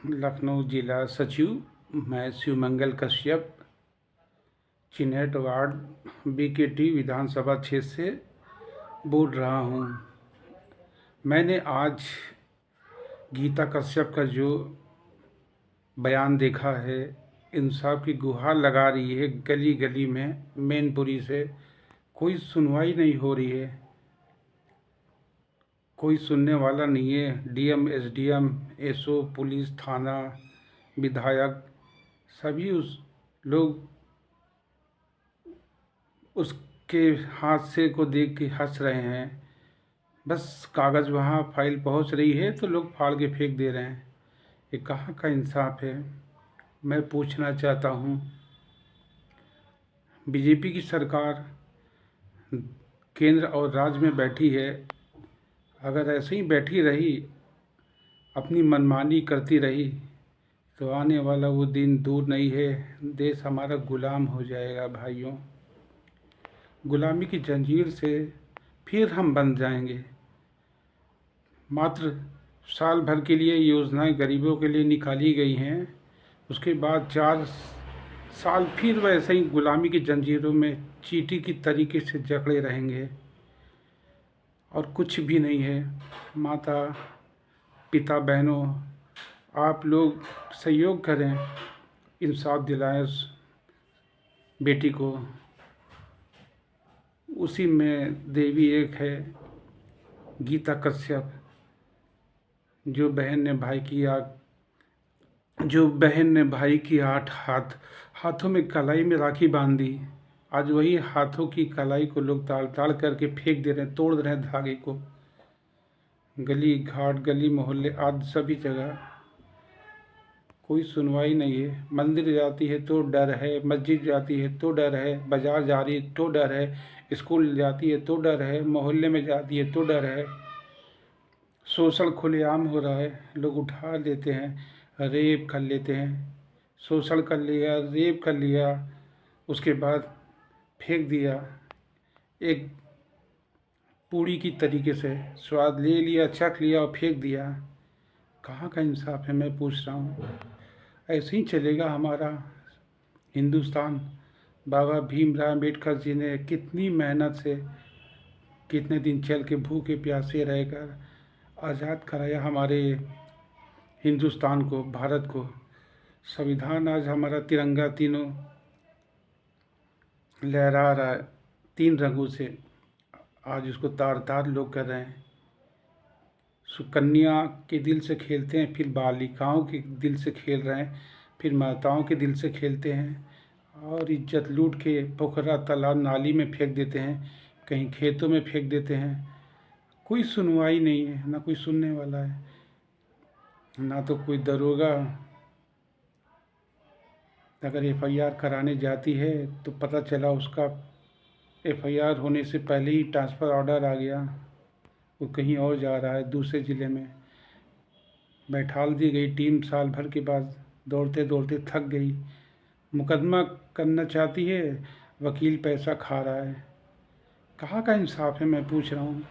लखनऊ जिला सचिव। मैं शिवमंगल कश्यप, चिन्हट वार्ड बीकेटी विधानसभा क्षेत्र से बोल रहा हूँ। मैंने आज गीता कश्यप का जो बयान देखा है, इंसाफ की गुहार लगा रही है गली गली में, मैनपुरी से कोई सुनवाई नहीं हो रही है, कोई सुनने वाला नहीं है। डीएम, एसडीएम, एसओ, पुलिस, थाना, विधायक सभी उस लोग उसके हादसे को देख के हंस रहे हैं। बस कागज़ वहाँ फाइल पहुँच रही है तो लोग फाड़ के फेंक दे रहे हैं। ये कहाँ का इंसाफ है? मैं पूछना चाहता हूँ, बीजेपी की सरकार केंद्र और राज्य में बैठी है, अगर ऐसे ही बैठी रही, अपनी मनमानी करती रही, तो आने वाला वो दिन दूर नहीं है, देश हमारा गुलाम हो जाएगा। भाइयों, गुलामी की जंजीर से फिर हम बंध जाएंगे। मात्र साल भर के लिए योजनाएं गरीबों के लिए निकाली गई हैं, उसके बाद 4 साल फिर वैसे ही गुलामी की जंजीरों में चींटी की तरीके से जकड़े रहेंगे और कुछ भी नहीं है। माता पिता बहनों, आप लोग सहयोग करें, इंसाफ दिलाएं उस बेटी को। उसी में देवी एक है, गीता कश्यप, जो बहन ने भाई की 8 हाथों में कलाई में राखी बांध दी। आज वही हाथों की कलाई को लोग ताड़ ताड़ करके फेंक दे रहे हैं, तोड़ रहे हैं धागे को। गली घाट, गली मोहल्ले आदि सभी जगह कोई सुनवाई नहीं है। मंदिर जाती है तो डर है, मस्जिद जाती है तो डर है, बाजार जा रही है तो डर है, स्कूल जाती है तो डर है, मोहल्ले में जाती है तो डर है। शोषण खुलेआम हो रहा है, लोग उठा लेते हैं, रेप कर लेते हैं। शोषण कर लिया, रेप कर लिया, उसके बाद फेंक दिया एक पूड़ी की तरीके से, स्वाद ले लिया, चख लिया और फेंक दिया। कहाँ का इंसाफ है? मैं पूछ रहा हूँ। ऐसे ही चलेगा हमारा हिंदुस्तान? बाबा भीमराव अम्बेडकर जी ने कितनी मेहनत से, कितने दिन चल के भूखे प्यासे रहकर आज़ाद कराया हमारे हिंदुस्तान को, भारत को। संविधान आज हमारा तिरंगा तीनों लहरा रहा है, 3 रंगों से। आज उसको तार तार लोग कर रहे हैं। सुकन्या के दिल से खेलते हैं, फिर बालिकाओं के दिल से खेल रहे हैं, फिर माताओं के दिल से खेलते हैं और इज्जत लूट के पोखरा, तालाब, नाली में फेंक देते हैं, कहीं खेतों में फेंक देते हैं। कोई सुनवाई नहीं है, ना कोई सुनने वाला है, ना तो कोई दरोगा। अगर एफआईआर कराने जाती है तो पता चला उसका एफआईआर होने से पहले ही ट्रांसफ़र ऑर्डर आ गया, वो कहीं और जा रहा है, दूसरे ज़िले में। बैठाल दी गई टीम, साल भर के बाद दौड़ते दौड़ते थक गई, मुकदमा करना चाहती है, वकील पैसा खा रहा है। कहाँ का इंसाफ है? मैं पूछ रहा हूँ।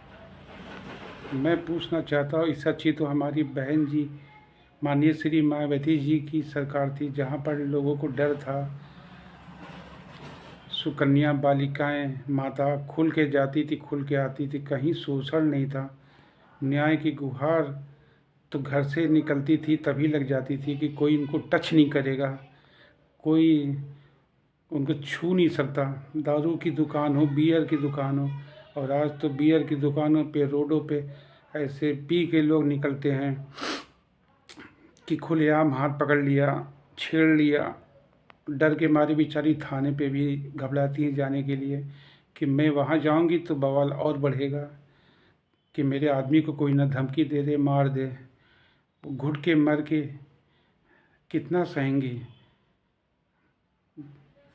मैं पूछना चाहता हूँ, इससे अच्छी तो हमारी बहन जी, माननीय श्री मायावती जी की सरकार थी, जहाँ पर लोगों को डर था। सुकन्या बालिकाएं, माता खुल के जाती थी, खुल के आती थी, कहीं शोषण नहीं था। न्याय की गुहार तो घर से निकलती थी तभी लग जाती थी कि कोई इनको टच नहीं करेगा, कोई उनको छू नहीं सकता। दारू की दुकान हो, बियर की दुकान हो, और आज तो बियर की दुकानों पे, रोडों पे ऐसे पी के लोग निकलते हैं कि खुलेआम हाथ पकड़ लिया, छेड़ लिया। डर के मारे बेचारी थाने पे भी घबराती हैं जाने के लिए कि मैं वहाँ जाऊँगी तो बवाल और बढ़ेगा, कि मेरे आदमी को कोई ना धमकी दे दे, मार दे। घुट के मर के कितना सहेंगी?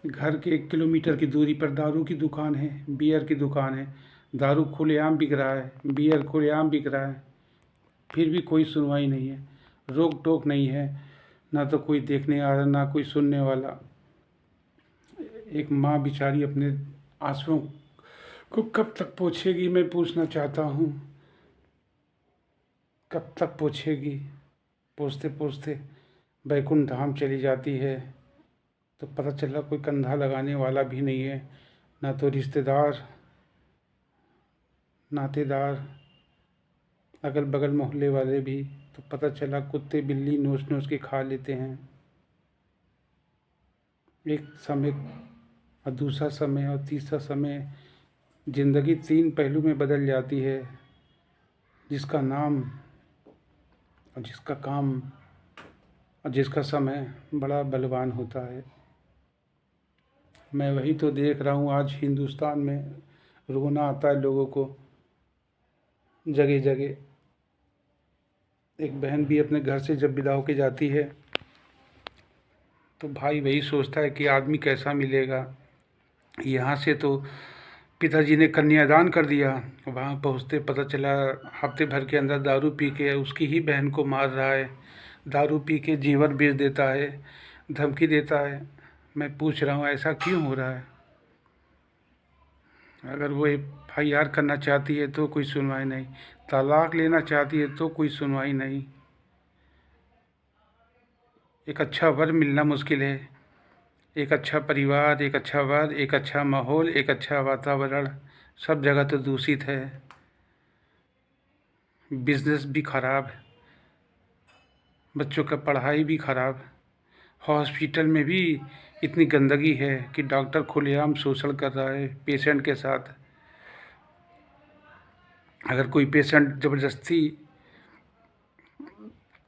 घर के 1 किलोमीटर की दूरी पर दारू की दुकान है, बियर की दुकान है, दारू खुलेआम बिक रहा है, बियर खुलेआम बिक रहा है, फिर भी कोई सुनवाई नहीं है, रोक टोक नहीं है, ना तो कोई देखने आ रहा, ना कोई सुनने वाला। एक माँ बेचारी अपने आंसुओं को कब तक पोंछेगी? मैं पूछना चाहता हूँ, कब तक पोंछेगी? पोंछते पोंछते बैकुंठ धाम चली जाती है तो पता चला कोई कंधा लगाने वाला भी नहीं है, ना तो रिश्तेदार, नातेदार, अगल बगल मोहल्ले वाले भी। तो पता चला कुत्ते बिल्ली नोच नोच के खा लेते हैं। एक समय और दूसरा समय और तीसरा समय, ज़िंदगी 3 पहलू में बदल जाती है। जिसका नाम और जिसका काम और जिसका समय बड़ा बलवान होता है। मैं वही तो देख रहा हूँ आज हिंदुस्तान में, रोना आता है लोगों को जगह जगह। एक बहन भी अपने घर से जब विदा होके जाती है तो भाई वही सोचता है कि आदमी कैसा मिलेगा। यहाँ से तो पिताजी ने कन्यादान कर दिया, वहाँ पहुँचते पता चला हफ्ते भर के अंदर दारू पी के उसकी ही बहन को मार रहा है, दारू पी के जीवन बेच देता है, धमकी देता है। मैं पूछ रहा हूँ ऐसा क्यों हो रहा है? अगर वो FIR करना चाहती है तो कोई सुनवाई नहीं, तलाक लेना चाहती है तो कोई सुनवाई नहीं। एक अच्छा वर मिलना मुश्किल है, एक अच्छा परिवार, एक अच्छा वर, एक अच्छा माहौल, एक अच्छा वातावरण, सब जगह तो दूषित है। बिजनेस भी ख़राब, बच्चों का पढ़ाई भी ख़राब, हॉस्पिटल में भी इतनी गंदगी है कि डॉक्टर खुलेआम शोषण कर रहा है पेशेंट के साथ। अगर कोई पेशेंट ज़बरदस्ती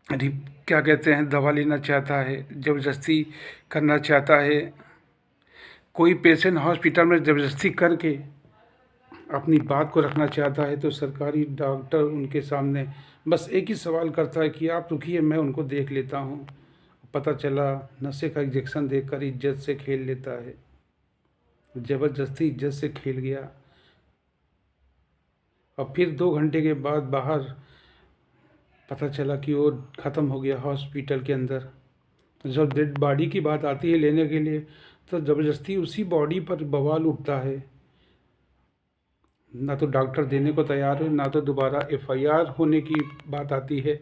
क्या कहते हैं दवा लेना चाहता है, ज़बरदस्ती करना चाहता है, कोई पेशेंट हॉस्पिटल में ज़बरदस्ती करके अपनी बात को रखना चाहता है तो सरकारी डॉक्टर उनके सामने बस एक ही सवाल करता है कि आप रुकिए मैं उनको देख लेता हूँ। पता चला नशे का इंजेक्शन देकर इज्जत से खेल लेता है, ज़बरदस्ती इज्जत से खेल गया। और फिर 2 घंटे के बाद बाहर पता चला कि वो ख़त्म हो गया हॉस्पिटल के अंदर। जब डेड बॉडी की बात आती है लेने के लिए तो ज़बरदस्ती उसी बॉडी पर बवाल उठता है। ना तो डॉक्टर देने को तैयार है, ना तो दोबारा FIR होने की बात आती है,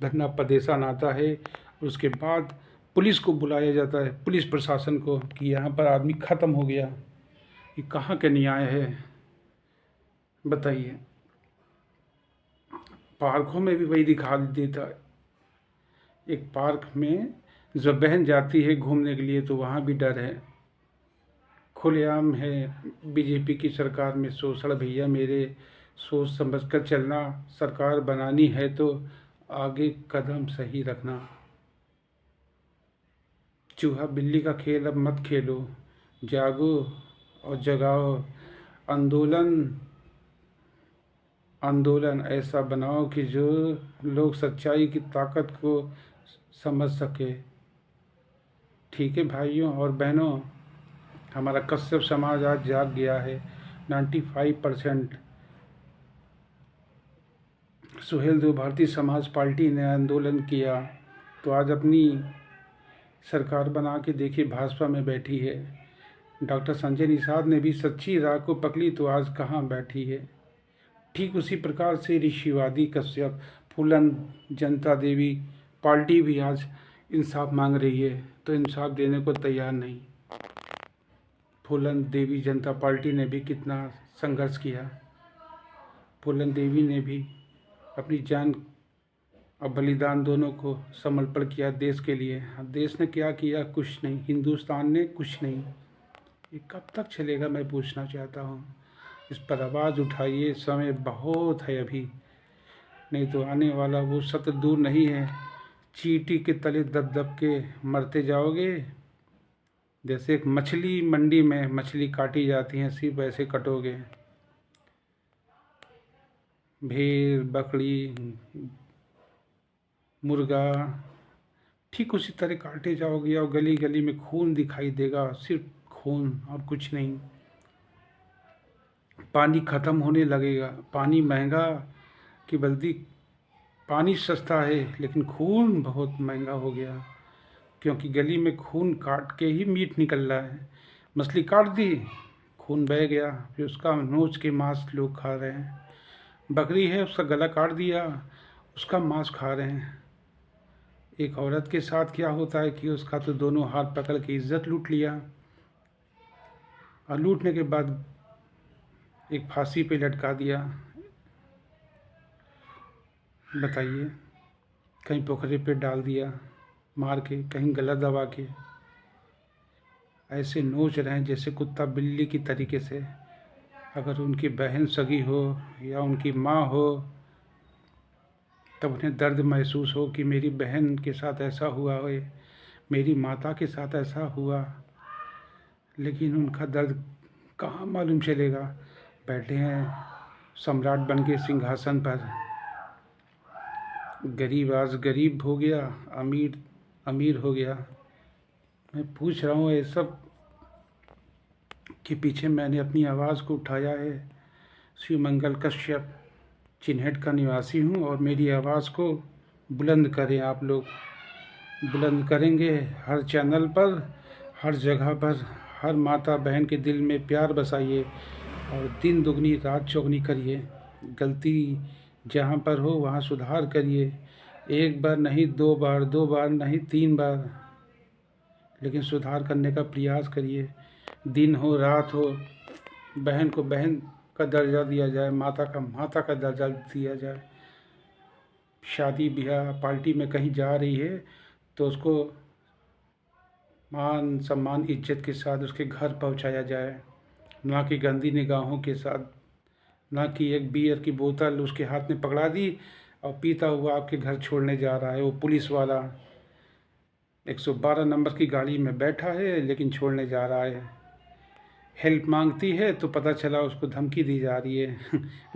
धरना प्रदर्शन आता है। उसके बाद पुलिस को बुलाया जाता है, पुलिस प्रशासन को, कि यहाँ पर आदमी ख़त्म हो गया। ये कहाँ के न्याय है बताइए? पार्कों में भी वही दिखा देता है। एक पार्क में जब बहन जाती है घूमने के लिए तो वहाँ भी डर है, खुलेआम है। बीजेपी की सरकार में शोषण भैया मेरे, सोच समझ कर चलना। सरकार बनानी है तो आगे कदम सही रखना। चूहा बिल्ली का खेल अब मत खेलो, जागो और जगाओ। आंदोलन आंदोलन ऐसा बनाओ कि जो लोग सच्चाई की ताकत को समझ सके। ठीक है भाइयों और बहनों, हमारा कश्यप समाज आज जाग गया है। 95% सुहेलदेव भारतीय समाज पार्टी ने आंदोलन किया तो आज अपनी सरकार बना के देखिए भाजपा में बैठी है। डॉक्टर संजय निषाद ने भी सच्ची राह को पकड़ी तो आज कहाँ बैठी है। ठीक उसी प्रकार से ऋषिवादी कश्यप, फूलन जनता देवी पार्टी भी आज इंसाफ मांग रही है तो इंसाफ देने को तैयार नहीं। फूलन देवी जनता पार्टी ने भी कितना संघर्ष किया, फूलन देवी ने भी अपनी जान और बलिदान दोनों को समर्पण किया देश के लिए। देश ने क्या किया? कुछ नहीं। हिंदुस्तान ने कुछ नहीं। ये कब तक चलेगा मैं पूछना चाहता हूँ। इस पर आवाज़ उठाइए, समय बहुत है अभी, नहीं तो आने वाला वो सत्र दूर नहीं है। चींटी के तले दब दब के मरते जाओगे। जैसे एक मछली मंडी में मछली काटी जाती है सिर्फ वैसे कटोगे। भेड़, बकरी, मुर्गा ठीक उसी तरह काटे जाओगे और गली गली में खून दिखाई देगा, सिर्फ खून और कुछ नहीं। पानी ख़त्म होने लगेगा, पानी महंगा की बल्कि पानी सस्ता है लेकिन खून बहुत महंगा हो गया, क्योंकि गली में खून काट के ही मीट निकल रहा है। मछली काट दी, खून बह गया, फिर उसका नोच के मांस लोग खा रहे हैं। बकरी है, उसका गला काट दिया, उसका मांस खा रहे हैं। एक औरत के साथ क्या होता है कि उसका तो दोनों हाथ पकड़ के इज्जत लूट लिया, और लूटने के बाद एक फांसी पे लटका दिया। बताइए, कहीं पोखरे पे डाल दिया मार के, कहीं गला दबा के। ऐसे नोच रहे हैं जैसे कुत्ता बिल्ली की तरीके से। अगर उनकी बहन सगी हो या उनकी माँ हो, तब उन्हें दर्द महसूस हो कि मेरी बहन के साथ ऐसा हुआ है, मेरी माता के साथ ऐसा हुआ, लेकिन उनका दर्द कहाँ मालूम चलेगा। बैठे हैं सम्राट बन के सिंहासन पर, गरीब आज गरीब हो गया, अमीर अमीर हो गया। मैं पूछ रहा हूँ ये सब कि पीछे मैंने अपनी आवाज़ को उठाया है। शिवमंगल कश्यप चिन्हट का निवासी हूँ, और मेरी आवाज़ को बुलंद करें आप लोग। बुलंद करेंगे हर चैनल पर, हर जगह पर। हर माता बहन के दिल में प्यार बसाइए, और दिन दुगनी रात चौगनी करिए। गलती जहाँ पर हो वहाँ सुधार करिए। एक बार नहीं, दो बार नहीं, 3 बार, लेकिन सुधार करने का प्रयास करिए। दिन हो रात हो, बहन को बहन का दर्जा दिया जाए, माता का माता का दर्जा दिया जाए। शादी ब्याह पार्टी में कहीं जा रही है तो उसको मान सम्मान इज्जत के साथ उसके घर पहुंचाया जाए, ना कि गंदी निगाहों के साथ। ना कि एक बियर की बोतल उसके हाथ में पकड़ा दी और पीता हुआ आपके घर छोड़ने जा रहा है वो पुलिस वाला। 112 नंबर की गाड़ी में बैठा है लेकिन छोड़ने जा रहा है। हेल्प मांगती है तो पता चला उसको धमकी दी जा रही है।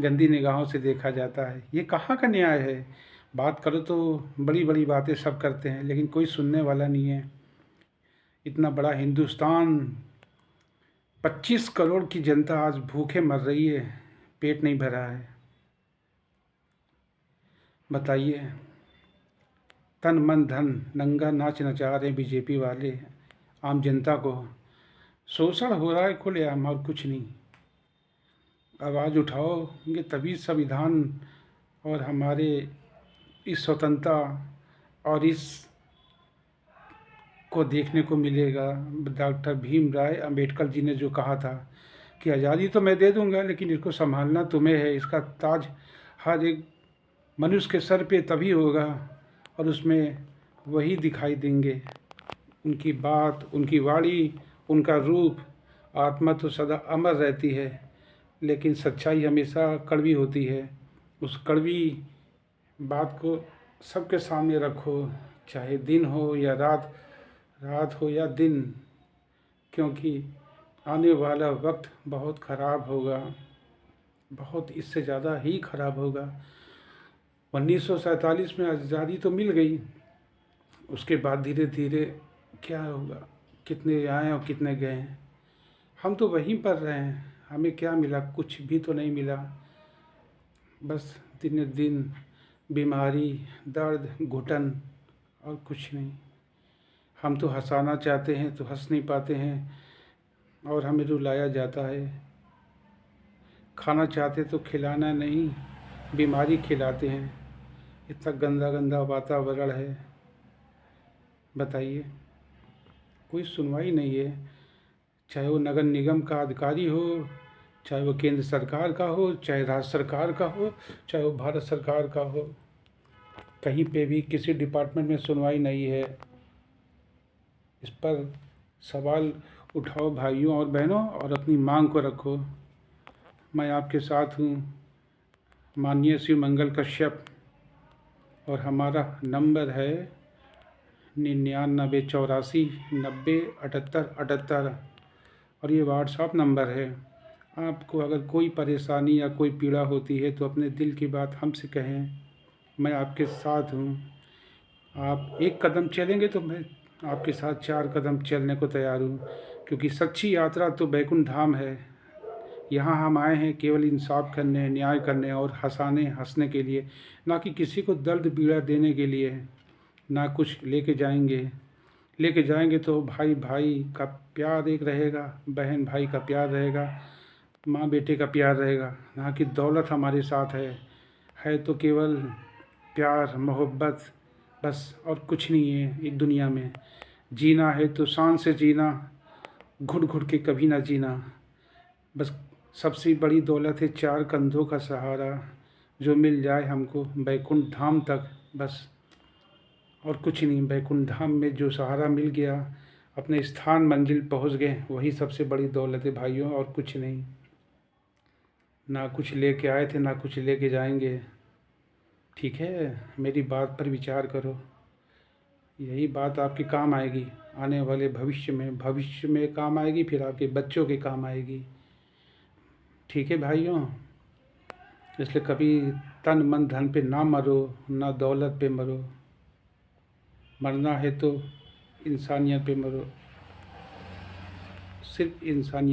गंदी निगाहों से देखा जाता है। ये कहाँ का न्याय है। बात करो तो बड़ी बड़ी बातें सब करते हैं, लेकिन कोई सुनने वाला नहीं है। इतना बड़ा हिंदुस्तान, 25 करोड़ की जनता आज भूखे मर रही है, पेट नहीं भरा है। बताइए, तन मन धन नंगा नाच नचा रहे बीजेपी वाले आम जनता को। शोषण हो रहा है खुलेआम, और कुछ नहीं। आवाज़ उठाओगे तभी संविधान और हमारे इस स्वतंत्रता और इस को देखने को मिलेगा। डॉक्टर भीमराव अंबेडकर जी ने जो कहा था कि आज़ादी तो मैं दे दूंगा, लेकिन इसको संभालना तुम्हें है। इसका ताज हर एक मनुष्य के सर पे तभी होगा, और उसमें वही दिखाई देंगे। उनकी बात, उनकी वाणी, उनका रूप, आत्मा तो सदा अमर रहती है, लेकिन सच्चाई हमेशा कड़वी होती है। उस कड़वी बात को सबके सामने रखो, चाहे दिन हो या रात, रात हो या दिन, क्योंकि आने वाला वक्त बहुत ख़राब होगा, बहुत इससे ज़्यादा ही ख़राब होगा। 1947 में आज़ादी तो मिल गई, उसके बाद धीरे धीरे क्या होगा, कितने आए और कितने गए। हम तो वहीं पर रहे हैं, हमें क्या मिला, कुछ भी तो नहीं मिला। बस दिन दिन बीमारी, दर्द, घुटन, और कुछ नहीं। हम तो हंसाना चाहते हैं तो हंस नहीं पाते हैं, और हमें रुलाया जाता है। खाना चाहते तो खिलाना नहीं, बीमारी खिलाते हैं। इतना गंदा गंदा वातावरण है। बताइए, कोई सुनवाई नहीं है। चाहे वो नगर निगम का अधिकारी हो, चाहे वो केंद्र सरकार का हो, चाहे राज्य सरकार का हो, चाहे वो भारत सरकार का हो, कहीं पे भी किसी डिपार्टमेंट में सुनवाई नहीं है। इस पर सवाल उठाओ भाइयों और बहनों, और अपनी मांग को रखो। मैं आपके साथ हूँ, माननीय शिवमंगल कश्यप, और हमारा नंबर है 9984907878, और ये व्हाट्सएप नंबर है। आपको अगर कोई परेशानी या कोई पीड़ा होती है तो अपने दिल की बात हमसे कहें, मैं आपके साथ हूँ। आप एक कदम चलेंगे तो मैं आपके साथ 4 कदम चलने को तैयार हूँ, क्योंकि सच्ची यात्रा तो बैकुंठ धाम है। यहाँ हम आए हैं केवल इंसाफ करने, न्याय करने और हंसाने हंसने के लिए, ना कि किसी को दर्द पीड़ा देने के लिए। ना कुछ लेके जाएंगे तो भाई भाई का प्यार एक रहेगा, बहन भाई का प्यार रहेगा, माँ बेटे का प्यार रहेगा, ना कि दौलत हमारे साथ है तो केवल प्यार, मोहब्बत, बस और कुछ नहीं है इस दुनिया में। जीना है तो शान से जीना, घुट घुट के कभी ना जीना। बस सबसे बड़ी दौलत है चार कंधों का सहारा, जो मिल जाए हमको बैकुंठ धाम तक, बस और कुछ नहीं। बैकुंठ धाम में जो सहारा मिल गया, अपने स्थान मंजिल पहुंच गए, वही सबसे बड़ी दौलत है भाइयों, और कुछ नहीं। ना कुछ लेके आए थे, ना कुछ लेके जाएंगे। ठीक है, मेरी बात पर विचार करो। यही बात आपके काम आएगी आने वाले भविष्य में काम आएगी, फिर आपके बच्चों के काम आएगी। ठीक है भाइयों, इसलिए कभी तन मन धन पे ना मरो, ना दौलत पे मरो। मरना है तो इंसानियत पे मरो, सिर्फ इंसानियत।